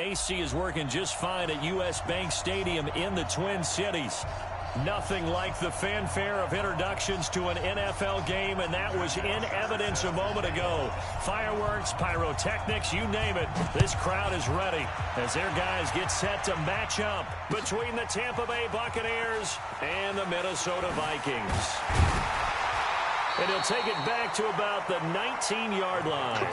AC is working just fine at U.S. Bank Stadium in the Twin Cities. Nothing like the fanfare of introductions to an NFL game, and that was in evidence a moment ago. Fireworks, pyrotechnics, you name it. This crowd is ready as their guys get set to match up between the Tampa Bay Buccaneers and the Minnesota Vikings. And he'll take it back to about the 19-yard line.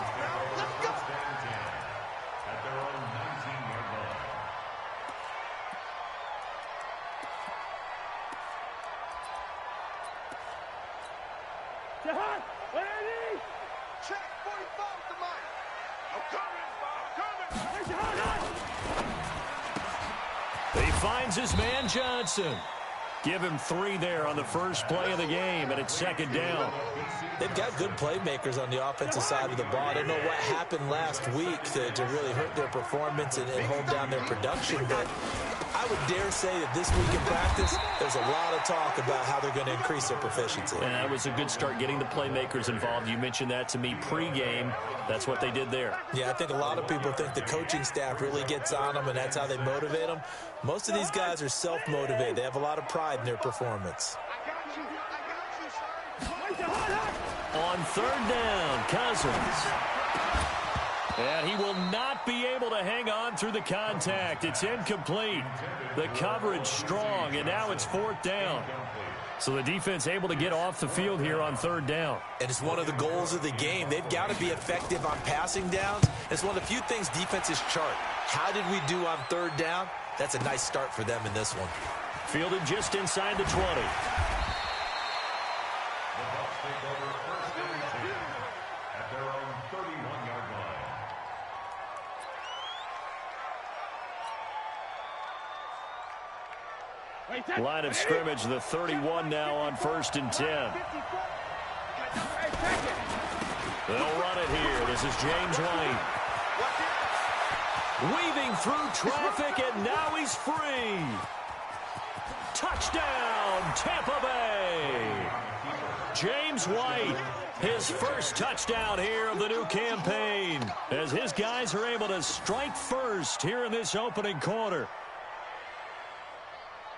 He finds his man Johnson. Give him 3 there on the first play of the game, and it's second down. They've got good playmakers on the offensive side of the ball. I don't know what happened last week to really hurt their performance and hold down their production, but I would dare say that this week in practice, there's a lot of talk about how they're going to increase their proficiency. And that was a good start, getting the playmakers involved. You mentioned that to me pregame. That's what they did there. Yeah, I think a lot of people think the coaching staff really gets on them, and that's how they motivate them. Most of these guys are self-motivated. They have a lot of pride in their performance. On third down, Cousins. And he will not be able to hang on through the contact. It's incomplete. The coverage strong, and now it's fourth down. So the defense able to get off the field here on third down. And it's one of the goals of the game. They've got to be effective on passing downs. It's one of the few things defenses chart. How did we do on third down? That's a nice start for them in this one. Fielded just inside the 20. Line of scrimmage, the 31 now on 1st and 10. They'll run it here. This is James White. Weaving through traffic, and now he's free. Touchdown, Tampa Bay. James White, his first touchdown here of the new campaign, as his guys are able to strike first here in this opening quarter.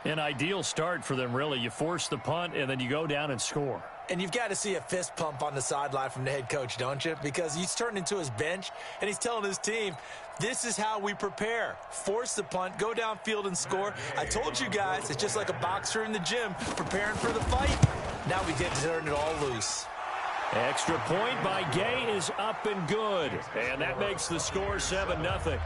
An ideal start for them, really. You force the punt, and then you go down and score. And you've got to see a fist pump on the sideline from the head coach, don't you? Because he's turning to his bench, and he's telling his team, this is how we prepare. Force the punt, go downfield and score. I told you guys, it's just like a boxer in the gym preparing for the fight. Now we get to turn it all loose. Extra point by Gay is up and good. And that makes the score 7-0.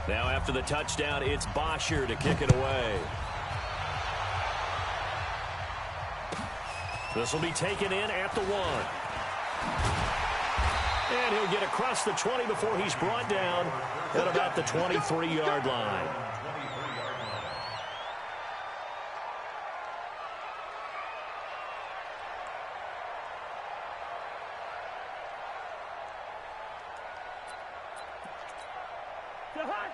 Now after the touchdown, it's Bosher to kick it away. This will be taken in at the 1. And he'll get across the 20 before he's brought down at about the 23-yard line.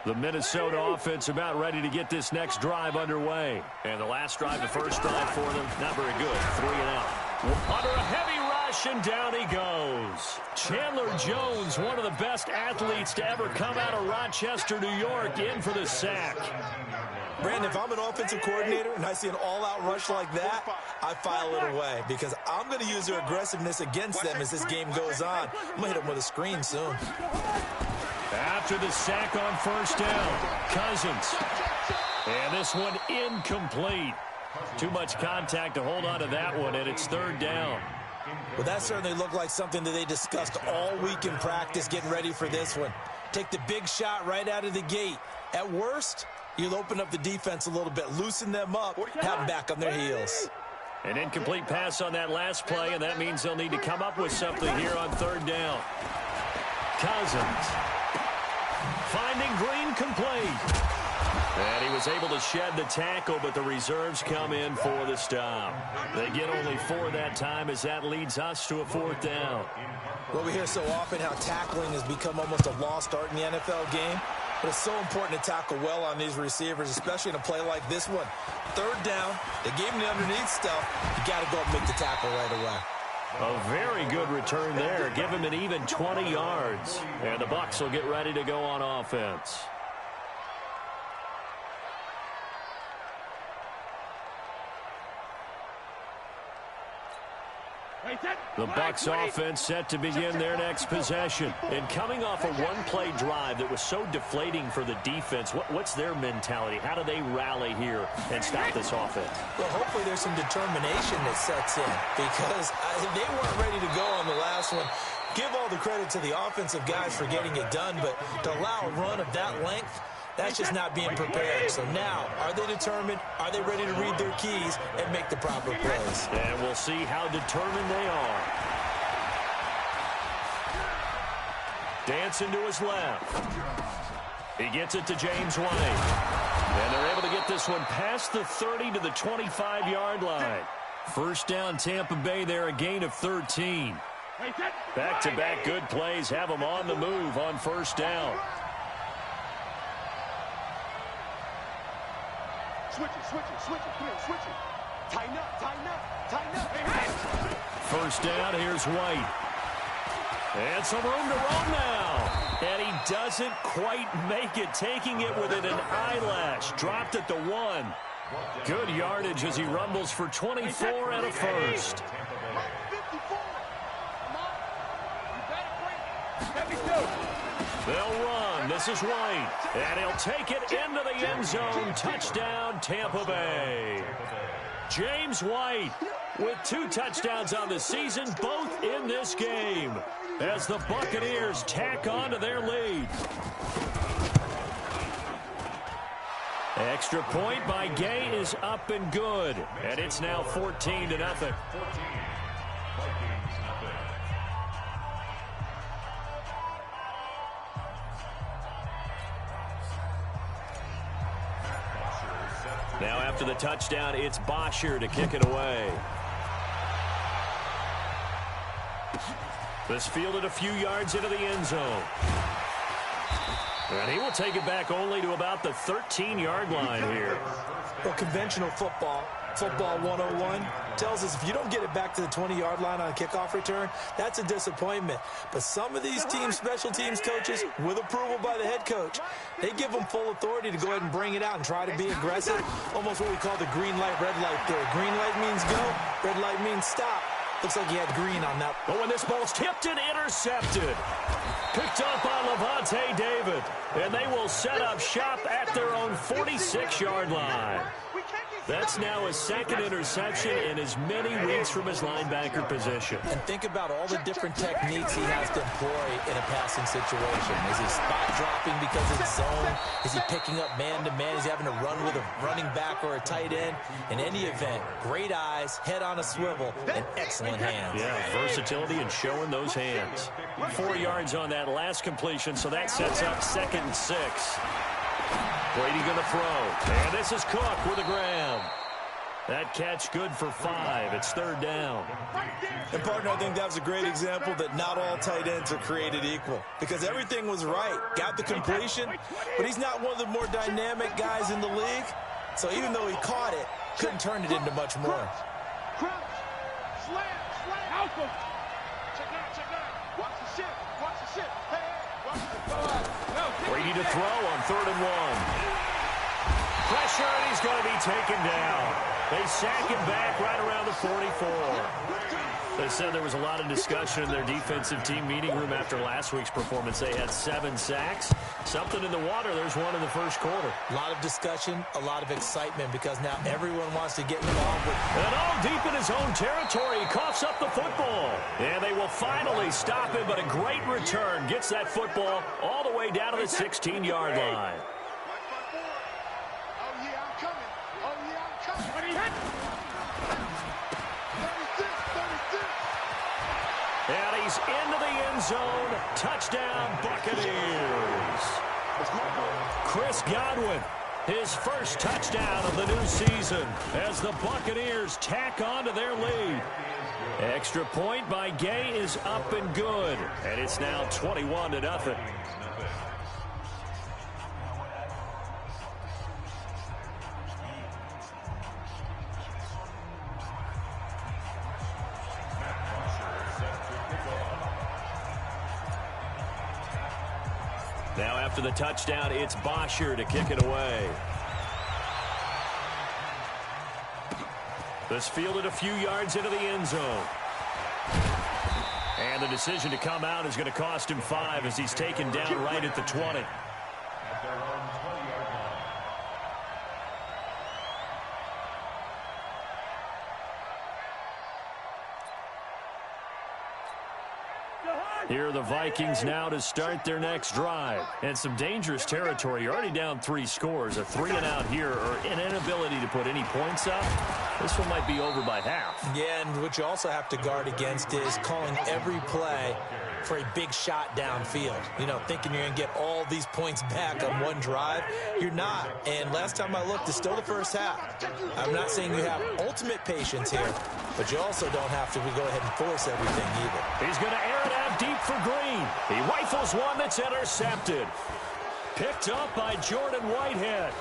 The Minnesota offense about ready to get this next drive underway. And the last drive, the first drive for them, not very good. 3 and out. Under a heavy rush, and down he goes. Chandler Jones, one of the best athletes to ever come out of Rochester, New York, in for the sack. Brandon, if I'm an offensive coordinator and I see an all-out rush like that, I file it away because I'm going to use their aggressiveness against them as this game goes on. I'm going to hit them with a screen soon. After the sack on first down, Cousins. And this one incomplete. Too much contact to hold on to that one, and it's third down. Well, that certainly looked like something that they discussed all week in practice getting ready for this one. Take the big shot right out of the gate. At worst, you'll open up the defense a little bit, loosen them up, have them back on their heels. An incomplete pass on that last play, and that means they'll need to come up with something here on third down. Cousins. Finding Green complete. And he was able to shed the tackle, but the reserves come in for the stop. They get only 4 that time as that leads us to a fourth down. Well, we hear so often how tackling has become almost a lost art in the NFL game. But it's so important to tackle well on these receivers, especially in a play like this one. Third down, they gave him the underneath stuff. You got to go up and make the tackle right away. A very good return there. Give him an even 20 yards. And the Bucs will get ready to go on offense. The Bucs offense set to begin their next possession. And coming off a one-play drive that was so deflating for the defense, what's their mentality? How do they rally here and stop this offense? Well, hopefully there's some determination that sets in, because they weren't ready to go on the last one. Give all the credit to the offensive guys for getting it done, but to allow a run of that length, that's just not being prepared. So now, are they determined? Are they ready to read their keys and make the proper plays? And we'll see how determined they are. Dancing to his left. He gets it to James White. And they're able to get this one past the 30 to the 25-yard line. First down, Tampa Bay there, a gain of 13. Back-to-back good plays have them on the move on first down. Switch it. Tighten up. First down, here's White. And some room to roam now. And he doesn't quite make it, taking it within an eyelash. Dropped at the 1. Good yardage as he rumbles for 24 and a first. They'll run. This is White. And he'll take it into the end zone. Touchdown, Tampa Bay. James White with 2 touchdowns on the season, both in this game, as the Buccaneers tack on to their lead. Extra point by Gay is up and good. And it's now 14-0. Now after the touchdown, it's Bosher to kick it away. This fielded a few yards into the end zone. And he will take it back only to about the 13-yard line here. Well, conventional football 101, tells us if you don't get it back to the 20-yard line on a kickoff return, that's a disappointment. But some of these teams, special teams coaches, with approval by the head coach, they give them full authority to go ahead and bring it out and try to be aggressive. Almost what we call the green light, red light theory. Green light means go, red light means stop. Looks like he had green on that. But when this ball's tipped and intercepted, picked up by Levante David, and they will set up shop at their own 46-yard line. That's now his second interception in as many weeks from his linebacker position. And think about all the different techniques he has to employ in a passing situation. Is he spot dropping because it's zone? Is he picking up man-to-man? Is he having to run with a running back or a tight end? In any event, great eyes, head on a swivel, and excellent hands. Yeah, versatility and showing those hands. 4 yards on that last completion, so that sets up 2nd and 6. Brady going to throw. And this is Cook with a grab. That catch good for 5. It's 3rd down. And, partner, I think that was a great example that not all tight ends are created equal. Because everything was right. Got the completion, but he's not one of the more dynamic guys in the league. So even though he caught it, couldn't turn it into much more. Brady to throw on 3rd and 1. Pressure, and he's going to be taken down. They sack him back right around the 44. They said there was a lot of discussion in their defensive team meeting room after last week's performance. They had 7 sacks. Something in the water. There's one in the first quarter. A lot of discussion, a lot of excitement, because now everyone wants to get involved with. And all deep in his own territory, he coughs up the football. And they will finally stop him, but a great return. Gets that football all the way down to the 16-yard line. And he's into the end zone. Touchdown, Buccaneers. Chris Godwin, his first touchdown of the new season as the Buccaneers tack on to their lead. Extra point by Gay is up and good. And it's now 21-0. Now after the touchdown, it's Bosher to kick it away. This fielded a few yards into the end zone. And the decision to come out is going to cost him 5 as he's taken down right at the 20. Here are the Vikings now to start their next drive. And some dangerous territory. You're already down 3 scores. A 3-and-out here or an inability to put any points up. This one might be over by half. Yeah, and what you also have to guard against is calling every play for a big shot downfield. You know, thinking you're going to get all these points back on one drive. You're not. And last time I looked, it's still the first half. I'm not saying you have ultimate patience here, but you also don't have to go ahead and force everything either. He's going to air it out deep for Green. He rifles one that's intercepted. Picked up by Jordan Whitehead.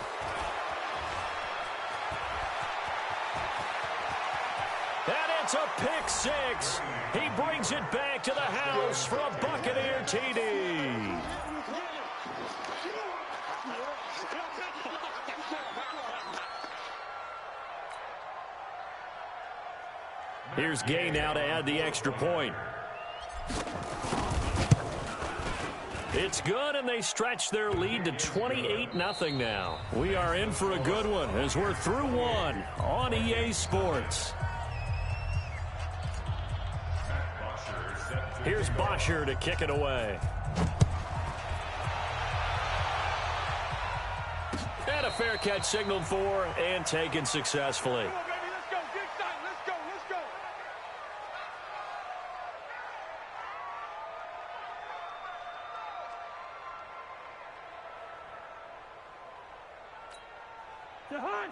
And it's a pick 6. He brings it back to the house for a Buccaneer TD. Here's Gay now to add the extra point. It's good, and they stretch their lead to 28-0 now. We are in for a good one as we're through one on EA Sports. Here's Bosher to kick it away. And a fair catch signaled for and taken successfully.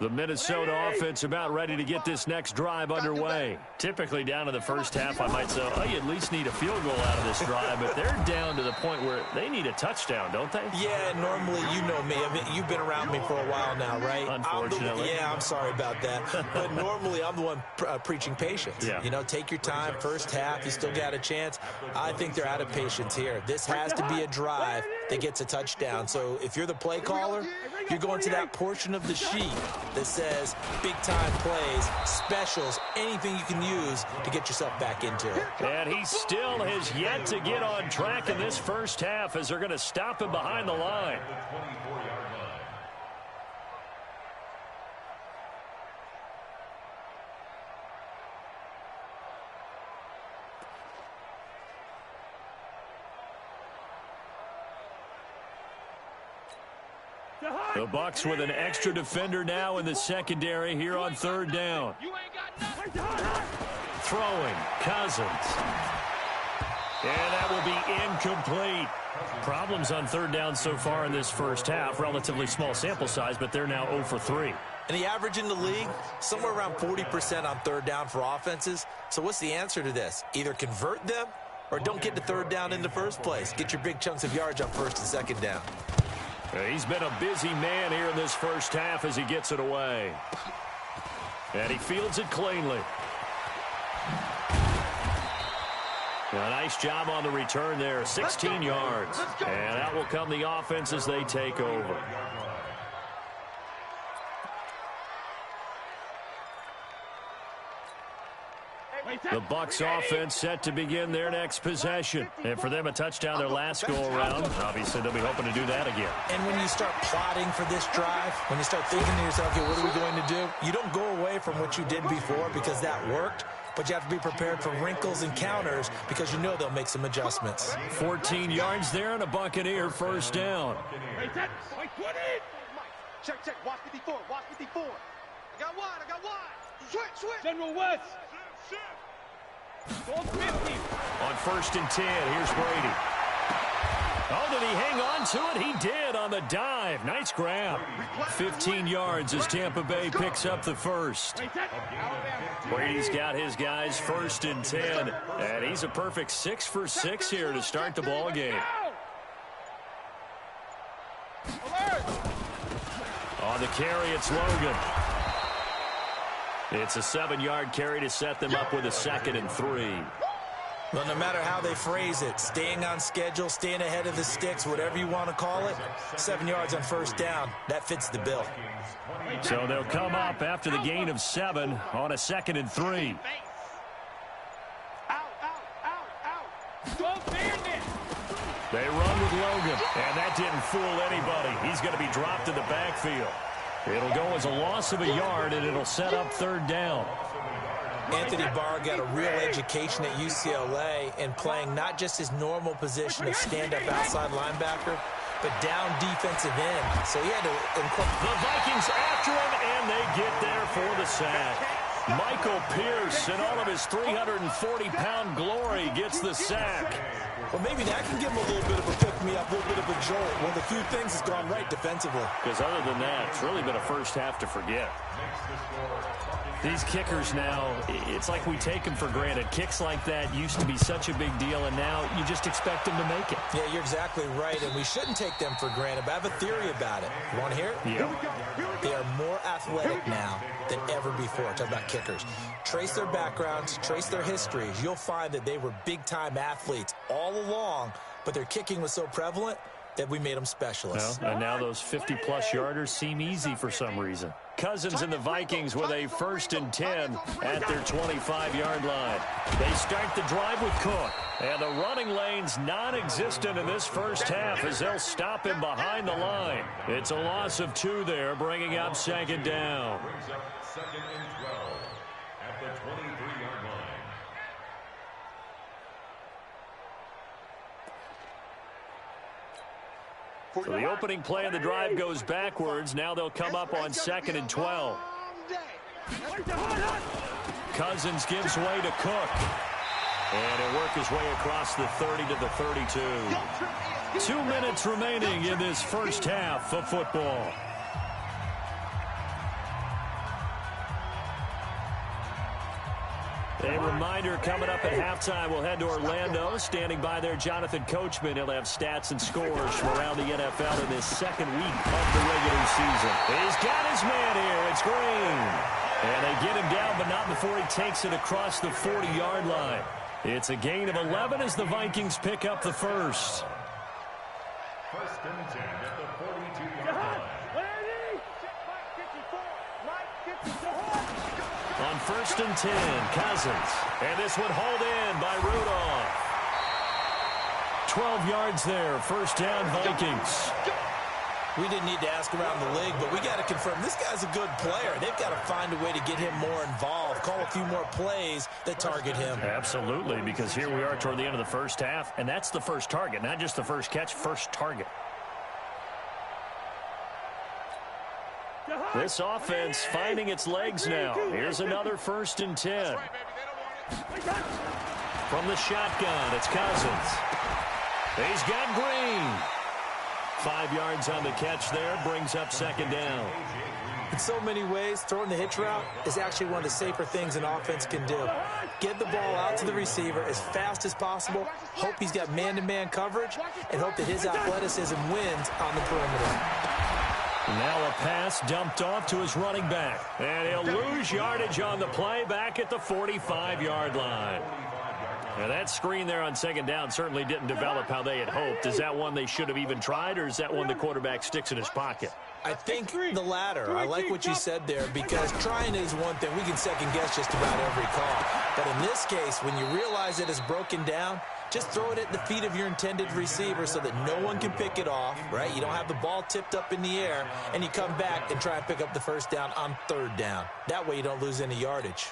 The Minnesota offense about ready to get this next drive underway. Typically down to the first half, I might say, oh, you at least need a field goal out of this drive, but they're down to the point where they need a touchdown, don't they? Yeah, normally, you know me. I mean, you've been around me for a while now, right? Unfortunately. I'm sorry about that. But normally, I'm the one preaching patience. Yeah. You know, take your time. First half, you still got a chance. I think they're out of patience here. This has to be a drive that gets a touchdown. So if you're the play caller, you're going to that portion of the sheet that says big-time plays, specials, anything you can use to get yourself back into it. And he still has yet to get on track in this first half as they're going to stop him behind the line. The Bucs with an extra defender now in the secondary here on third down. Throwing, Cousins. And that will be incomplete. Problems on third down so far in this first half. Relatively small sample size, but they're now 0 for 3. And the average in the league, somewhere around 40% on third down for offenses. So what's the answer to this? Either convert them or don't get to third down in the first place. Get your big chunks of yards on first and second down. He's been a busy man here in this first half as he gets it away. And he fields it cleanly. A nice job on the return there, 16 yards. And that will come the offense as they take over. The Bucs offense set to begin their next possession. And for them, a touchdown their last go-around. Obviously, they'll be hoping to do that again. And when you start plotting for this drive, when you start thinking to yourself, okay, what are we going to do? You don't go away from what you did before because that worked. But you have to be prepared for wrinkles and counters because you know they'll make some adjustments. 14 yards there and a Buccaneer first down. Check, watch 54, watch 54. I got one. Switch. General West. On first and 10, here's Brady. Oh, did he hang on to it? He did on the dive. Nice grab. 15 yards as Tampa Bay picks up the first. Brady's got his guys first and 10, and he's a perfect 6 for 6 here to start the ball game. On the carry, it's Logan. It's a 7-yard carry to set them up with a 2nd and 3. Well, no matter how they phrase it, staying on schedule, staying ahead of the sticks, whatever you want to call it, 7 yards on first down, that fits the bill. So they'll come up after the gain of 7 on a 2nd and 3. They run with Logan, and that didn't fool anybody. He's going to be dropped in the backfield. It'll go as a loss of a yard, and it'll set up 3rd down. Anthony Barr got a real education at UCLA in playing not just his normal position of stand-up outside linebacker, but down defensive end. So he had to incorporate. The Vikings after him, and they get there for the sack. Michael Pierce, in all of his 340-pound glory, gets the sack. Well, maybe that can give him a little bit of a pick-me-up, a little bit of a jolt. One of the few things that's gone right defensively. Because other than that, it's really been a first half to forget. These kickers now, it's like we take them for granted. Kicks like that used to be such a big deal, and now you just expect them to make it. Yeah, you're exactly right, and we shouldn't take them for granted, but I have a theory about it. You want to hear it? Yeah. They are more athletic now than ever before. Talk about kickers. Trace their backgrounds, trace their histories. You'll find that they were big-time athletes all along, but their kicking was so prevalent that we made them specialists. Well, and now those 50-plus yarders seem easy for some reason. Cousins and the Vikings with a 1st and 10 at their 25-yard line. They start the drive with Cook. And the running lane's non-existent in this first half as they'll stop him behind the line. It's a loss of 2 there, bringing up 2nd down. Second and 12 at the 23-yard line. So the opening play of the drive goes backwards. Now they'll come up on 2nd and 12. Cousins gives way to Cook. And he'll work his way across the 30 to the 32. 2 minutes remaining in this first half of football. A reminder coming up at halftime, we'll head to Orlando. Standing by there, Jonathan Coachman. He'll have stats and scores from around the NFL in this 2nd week of the regular season. He's got his man here. It's Green. And they get him down, but not before he takes it across the 40-yard line. It's a gain of 11 as the Vikings pick up the first. 1st and 10 at the 42-yard line. On 1st and 10, Cousins. And this one hauled in by Rudolph. 12 yards there, 1st down Vikings. We didn't need to ask around the league, but we got to confirm this guy's a good player. They've got to find a way to get him more involved, call a few more plays that target him. Absolutely, because here we are toward the end of the first half, and that's the first target, not just the first catch, first target. This offense finding its legs now. Here's another 1st and 10. From the shotgun, it's Cousins. He's got Green. 5 yards on the catch there, brings up 2nd down. In so many ways, throwing the hitch route is actually one of the safer things an offense can do. Get the ball out to the receiver as fast as possible, hope he's got man-to-man coverage, and hope that his athleticism wins on the perimeter. Now a pass dumped off to his running back. And he'll lose yardage on the play back at the 45-yard line. Now that screen there on 2nd down certainly didn't develop how they had hoped. Is that one they should have even tried, or is that one the quarterback sticks in his pocket? I think the latter. I like what you said there, because trying is one thing. We can second-guess just about every call. But in this case, when you realize it is broken down, just throw it at the feet of your intended receiver so that no one can pick it off, right? You don't have the ball tipped up in the air, and you come back and try and pick up the 1st down on 3rd down. That way you don't lose any yardage.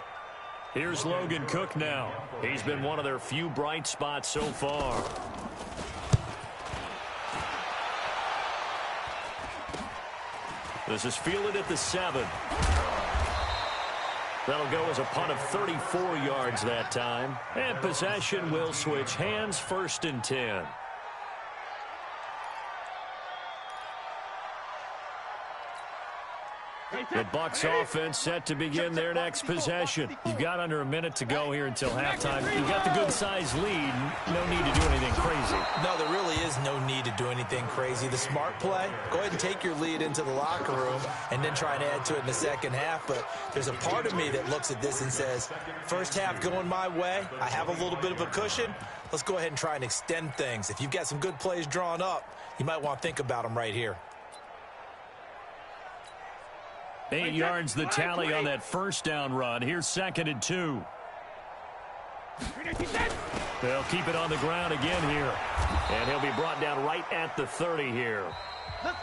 Here's Logan Cook now. He's been one of their few bright spots so far. This is fielded at the 7. That'll go as a punt of 34 yards that time. And possession will switch hands, 1st and 10. The Bucs offense set to begin their next possession. You've got under a minute to go here until halftime. You've got the good-sized lead. No need to do anything crazy. No, there really is no need to do anything crazy. The smart play, go ahead and take your lead into the locker room and then try and add to it in the second half. But there's a part of me that looks at this and says, first half going my way, I have a little bit of a cushion. Let's go ahead and try and extend things. If you've got some good plays drawn up, you might want to think about them right here. 8 yards the tally on that first down run. Here's 2nd and 2. They'll keep it on the ground again here. And he'll be brought down right at the 30 here.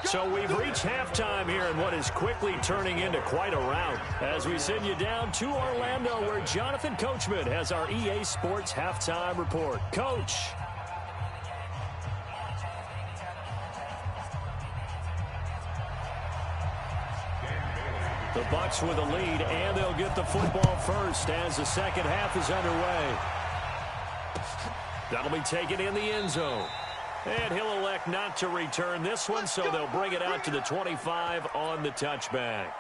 So we've reached halftime here in what is quickly turning into quite a rout. As we send you down to Orlando, where Jonathan Coachman has our EA Sports Halftime Report. Coach. The Bucs with a lead, and they'll get the football first as the second half is underway. That'll be taken in the end zone. And he'll elect not to return this one, so they'll bring it out to the 25 on the touchback.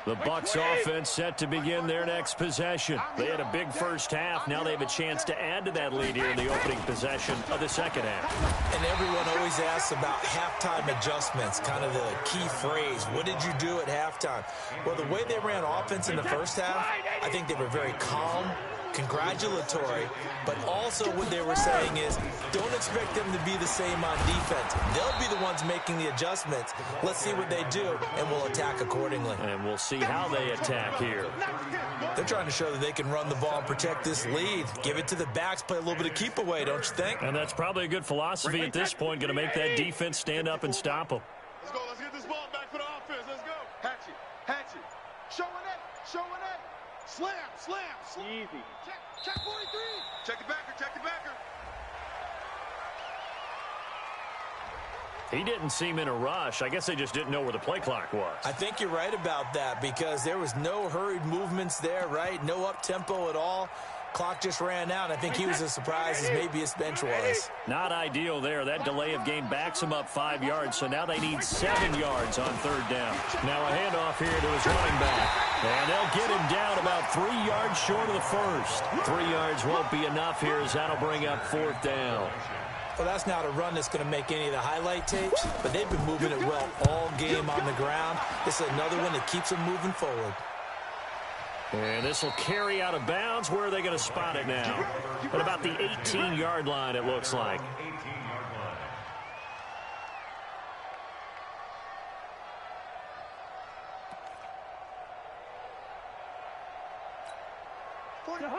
The Bucs offense set to begin their next possession. They had a big first half. Now they have a chance to add to that lead here in the opening possession of the second half. And everyone always asks about halftime adjustments, kind of the key phrase. What did you do at halftime? Well, the way they ran offense in the first half, I think they were very calm, congratulatory, but also what they were saying is don't expect them to be the same on defense. They'll be the ones making the adjustments. Let's see what they do, and we'll attack accordingly. And we'll see how they attack here. They're trying to show that they can run the ball and protect this lead. Give it to the backs, play a little bit of keep away, don't you think? And that's probably a good philosophy at this point, going to make that defense stand up and stop them. Let's go. Let's get this ball back for the offense. Let's go. Hatchet. Hatchet. Showing it. Showing it. Slam. Slam. Slam. Easy. Check 43. Check the backer. Check the backer. He didn't seem in a rush. I guess they just didn't know where the play clock was. I think you're right about that because there was no hurried movements there, right? No up-tempo at all. Clock just ran out. I think he was as surprised as maybe his bench was. Not ideal there. That delay of game backs him up 5 yards, so now they need 7 yards on third down. Now a handoff here to his running back. And they'll get him down about 3 yards short of the first. 3 yards won't be enough here as that'll bring up fourth down. Well, that's not a run that's going to make any of the highlight tapes, but they've been moving it well all game on the ground. This is another one that keeps them moving forward. And this will carry out of bounds. Where are they going to spot it now? At about the 18-yard line, it looks like.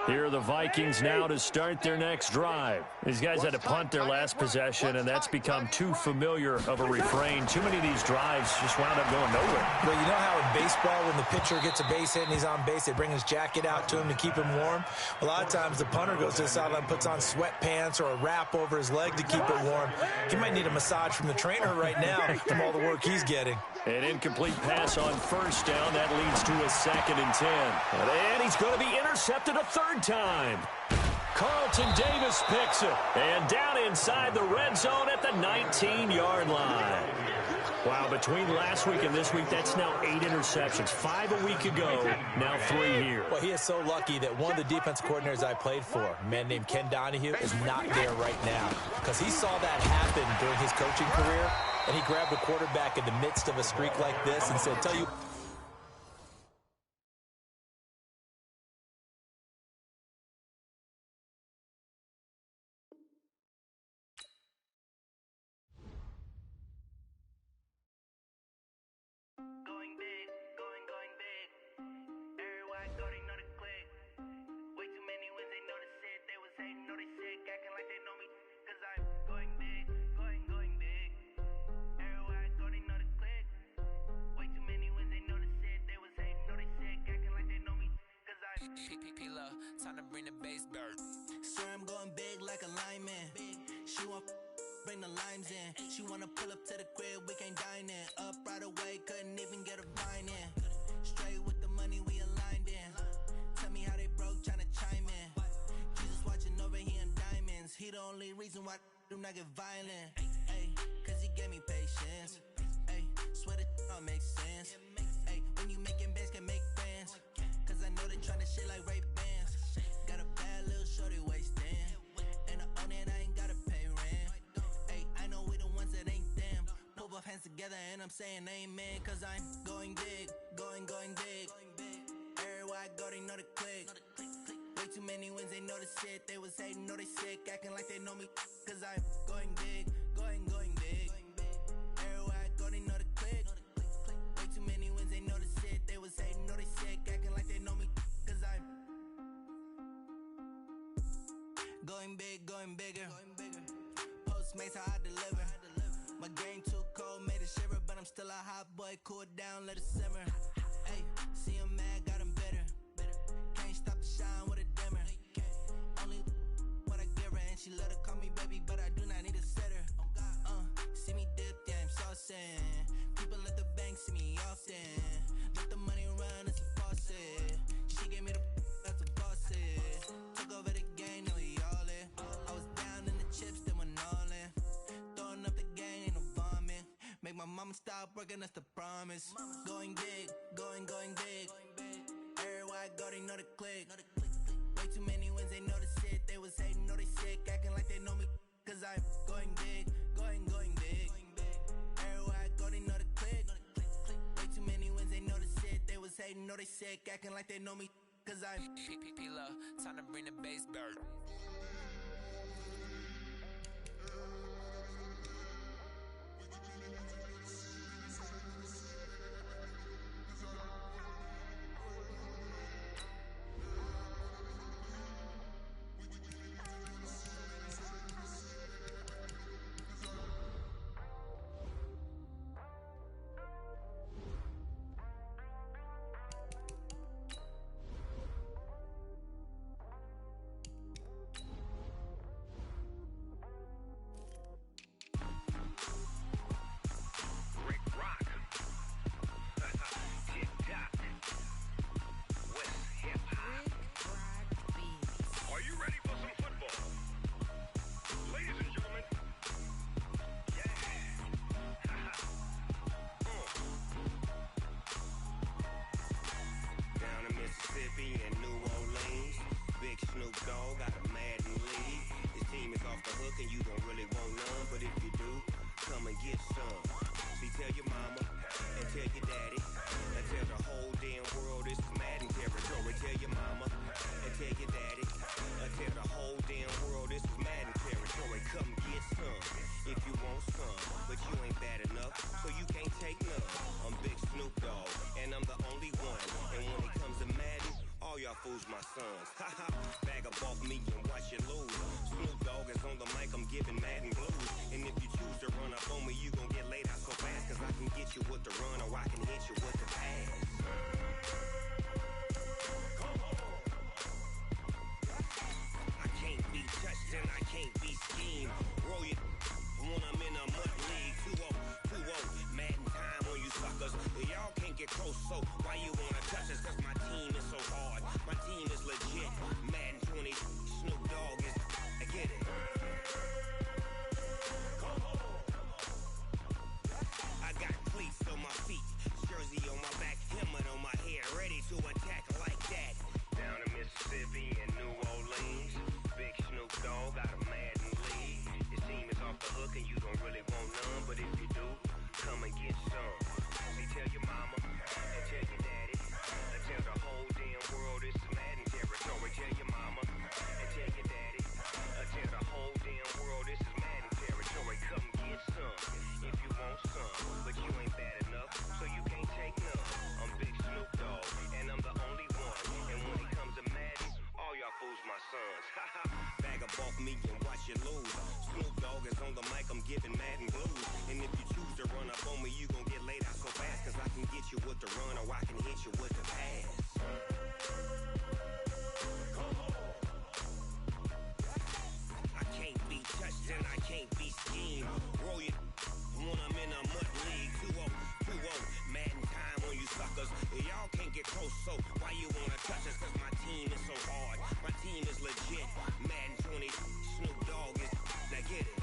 Here are the Vikings now to start their next drive. These guys had to punt their last possession, and that's become too familiar of a refrain. Too many of these drives just wound up going nowhere. Well, you know how in baseball, when the pitcher gets a base hit and he's on base, they bring his jacket out to him to keep him warm? A lot of times the punter goes to the sideline, puts on sweatpants or a wrap over his leg to keep it warm. He might need a massage from the trainer right now from all the work he's getting. An incomplete pass on first down. That leads to a 2nd and 10. And he's going to be intercepted a third time. Carlton Davis picks it. And down inside the red zone at the 19-yard line. Wow, between last week and this week, that's now 8 interceptions. 5 a week ago, now 3 here. Well, he is so lucky that one of the defense coordinators I played for, a man named Ken Donahue, is not there right now. Because he saw that happen during his coaching career, and he grabbed the quarterback in the midst of a streak like this and said, tell you... Time to bring the bass bird. Sir, I'm going big like a lineman. She want bring the limes in. She wanna pull up to the crib, we can't dine in. Up right away, couldn't even get a vine in. Straight with the money we aligned in. Tell me how they broke, tryna chime in. Jesus watching over here in diamonds. He the only reason why do not get violent. Ay, gave me patience. Ay, swear that all makes sense. Ay, when you making bands, can make friends. Cause I know they tryna shit like Ray-Bans. Got a bad little shorty wasting. And I own it, I ain't gotta pay rent. Ay, I know we the ones that ain't them. Pull both hands together and I'm saying amen. Cause I'm going big, going big. Everywhere I go, they know the click. Way too many wins, they know the shit. They was hating, know they sick, acting like they know me. Cause I'm going big, going big. Everywhere I go, they know the click. Way too many wins, they know the shit. They was hating, know they sick, acting like they know me. Cause I'm going big, going bigger. Postmates, how I deliver. My game too cold, made it shiver. But I'm still a hot boy, cool down, let it simmer. Hey, see him mad, got him bitter. Can't stop the shine with a dimmer. Only what I give her, and she love to call me baby, but I do not need a sitter. See me dip, yeah, I'm saucing. People at the bank see me often. Let the money run, it's a faucet. She gave me the that's a faucet. Took over the game, now we all in. I was down in the chips, then went all in. Throwing up the game, ain't no vomit. Make my mama stop working, that's the promise. Going big, going big. Everywhere I go, they know the click. Way too many wins, they know the shit. They was hating, know they sick, acting like they know me. Cause I'm going big, going big. Everywhere I go, they know the click. Way too many wins, they know the shit. They was hating, know they sick, acting like they know me. Cause I'm P-P-P-Love, time to bring the bass bird. Fools my sons. Bag up off me and watch you lose. Snoop Dogg is on the mic, I'm giving Madden blues. And if you choose to run up on me, you gon' get laid out so fast. Cause I can get you with the run or I can hit you with the pass. I can't be touched and I can't be schemed. Roll you when I'm in a mud league. 2-0, Madden time on you suckers. Y'all can't get close, so why you wanna touch us? Cause my team is so hard. My team is legit. Madden 20, Snoop Dogg is. I get it. I got cleats on my feet, jersey on my back, helmet on my head, ready to attack like that. Down in Mississippi and New Orleans, big Snoop Dogg got a Madden league. His team is off the hook and you don't really want none, but if you do, come and get some. See, tell your mama and tell your daddy, and tell the whole damn world it's Madden territory. Tell your mama and tell your daddy, and tell the whole damn world this is Madden territory. Come get some if you want some, but you ain't bad enough, so you can't take none. I'm Big Snoop Dogg, and I'm the only one. And when it comes to Madden, all y'all fools my sons. Bag up off me and watch you lose. Snoop Dogg is on the mic, I'm giving Madden blues. And if you choose to run up on me, you gon' get laid out so fast. Cause I can get you with the run or I can hit you with the pass. I can't be touched and I can't be schemed. Roll you when I'm in a mud league. 2-0, Madden time on you suckers. Y'all can't get close, so why you wanna touch us? Cause my team is so hard. My team is legit. Madden 20, Snoop Dogg is. Now get it.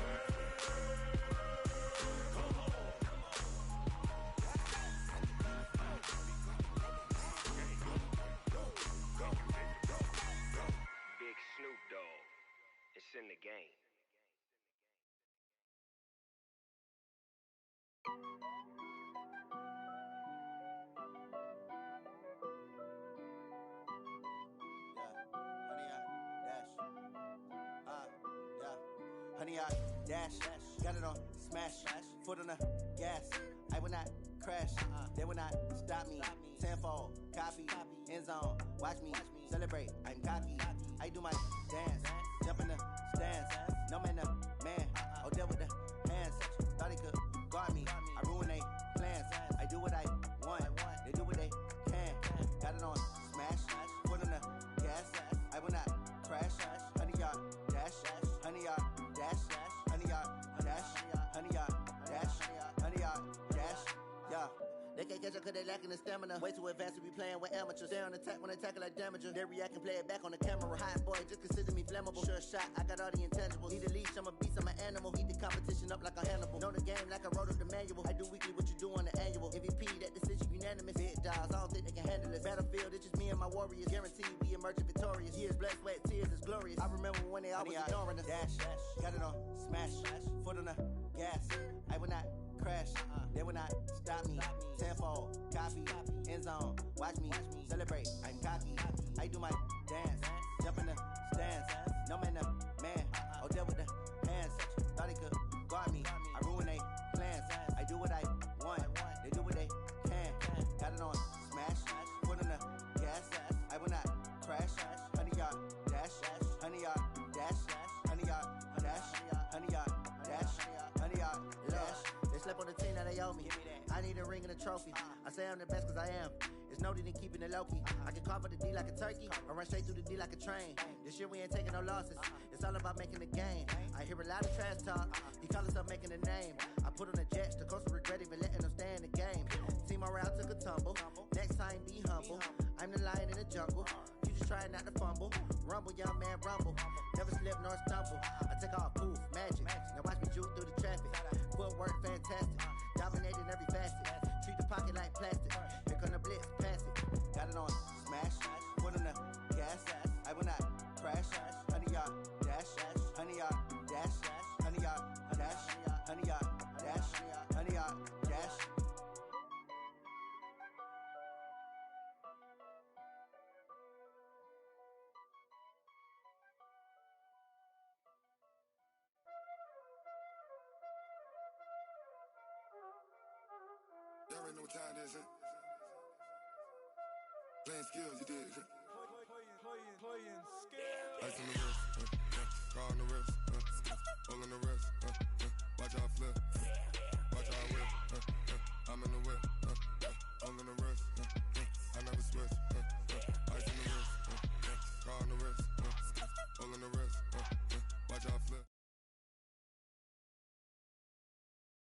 100 yard dash. Got it on smash. Foot on the gas. I will not crash. They will not stop me. Tenfold, copy, end zone. Watch me celebrate. I'm cocky. I do my dance. Jump in the stands. No man, the man. Oh, deal with the hands. Thought he could guard me. I ruin they plans. I do what I want. They do what they can. Got it on smash. Foot on the gas. I will not crash. 100 yard dash. 100 yard dash. 100 yard dash. 100 yard dash. 100 yard dash. Yeah. They can't catch up cause they lacking the stamina. Way too advanced to be playing with amateurs. Stay on attack when they tackle like damager. They react and play it back on the camera. Hot boy, just consider me flammable. Sure shot, I got all the intangibles. Need a leash, I'm a beast, I'm an animal. Eat the competition up like a Hannibal. Know the game like I wrote up the manual. I do weekly what you do on the annual. MVP, that decision unanimous. Big dogs, I don't think they can handle this. Battlefield, it's just me and my warriors. Guaranteed we emerging victorious. Years, blood, sweat, tears, is glorious. I remember when they always ignoring us. Dash, got it on smash. Foot on the gas. I will not crash. They will not stop me. Tenfold, copy, end zone. Watch me celebrate. I'm cocky. I do my dance. Jump in the stands. No man, the man. Oh, deal with the hands. Thought he could guard me. I ruin they plans. I do what I want. They do what they can. Got it on smash. Foot on the gas. I will not crash. 100 yard dash. 100 yard dash. 100 yard dash. 100 yard dash. 100 yard dash. They slept on the team that they owe me. I need a ring and a trophy. I say I'm the best cause I am. It's no need in keeping it low-key. I can carve up the D like a turkey or run straight through the D like a train. This year we ain't taking no losses. It's all about making the game. I hear a lot of trash talk. He call himself making a name. I put on the Jets. The coach will regret even letting them stay in the game. Team morale took a tumble. Next time be humble. I'm the lion in the jungle. You just try not to fumble. Rumble, young man, rumble. Never slip nor stumble. I take off, poof, magic. Now watch me juke through the traffic. Footwork fantastic. Dominating every facet. Treat the pocket like plastic. Here come the blitz, pass it. Got it on smash. Foot on the gas. I will not crash. 100 yard dash. 100 yard dash. 100 yard dash. 100 yard dash. 100 yard dash. Y'all already know what time it is, huh? Playing skills, you did, huh? Playing skills. Ice on the wrist, car on the wrist, hole in the wrist, watch out flip, watch out whip, I'm in the whip, hole in the wrist,